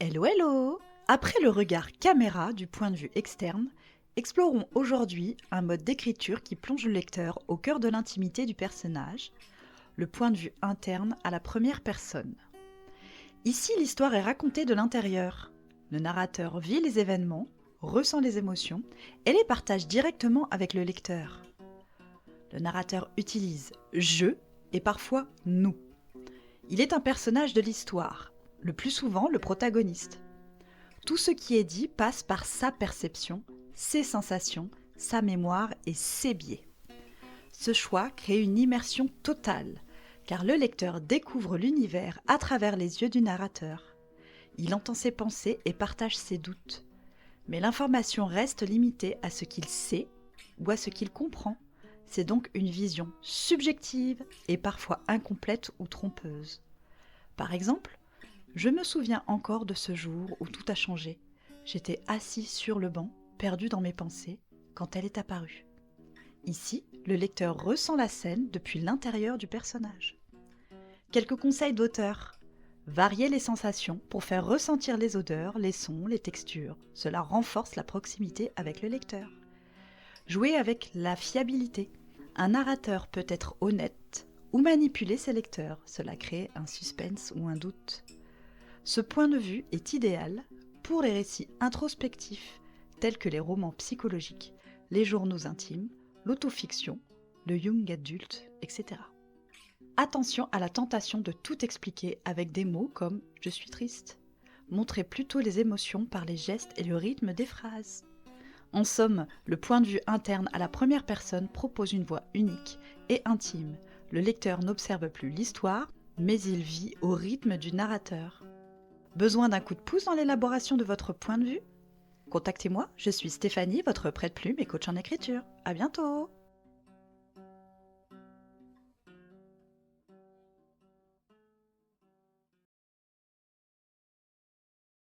Hello, hello! Après le regard caméra du point de vue externe, explorons aujourd'hui un mode d'écriture qui plonge le lecteur au cœur de l'intimité du personnage, le point de vue interne à la première personne. Ici, l'histoire est racontée de l'intérieur. Le narrateur vit les événements, ressent les émotions et les partage directement avec le lecteur. Le narrateur utilise « je » et parfois « nous ». Il est un personnage de l'histoire, le plus souvent le protagoniste. Tout ce qui est dit passe par sa perception, ses sensations, sa mémoire et ses biais. Ce choix crée une immersion totale, car le lecteur découvre l'univers à travers les yeux du narrateur. Il entend ses pensées et partage ses doutes. Mais l'information reste limitée à ce qu'il sait ou à ce qu'il comprend. C'est donc une vision subjective et parfois incomplète ou trompeuse. Par exemple, je me souviens encore de ce jour où tout a changé. J'étais assis sur le banc, perdu dans mes pensées, quand elle est apparue. Ici, le lecteur ressent la scène depuis l'intérieur du personnage. Quelques conseils d'auteur. Varier les sensations pour faire ressentir les odeurs, les sons, les textures. Cela renforce la proximité avec le lecteur. Jouer avec la fiabilité. Un narrateur peut être honnête ou manipuler ses lecteurs. Cela crée un suspense ou un doute. Ce point de vue est idéal pour les récits introspectifs tels que les romans psychologiques, les journaux intimes, l'autofiction, le young adult, etc. Attention à la tentation de tout expliquer avec des mots comme « je suis triste ». Montrez plutôt les émotions par les gestes et le rythme des phrases. En somme, le point de vue interne à la première personne propose une voix unique et intime. Le lecteur n'observe plus l'histoire, mais il vit au rythme du narrateur. Besoin d'un coup de pouce dans l'élaboration de votre point de vue ? Contactez-moi, je suis Stéphanie, votre prête-plume et coach en écriture. À bientôt!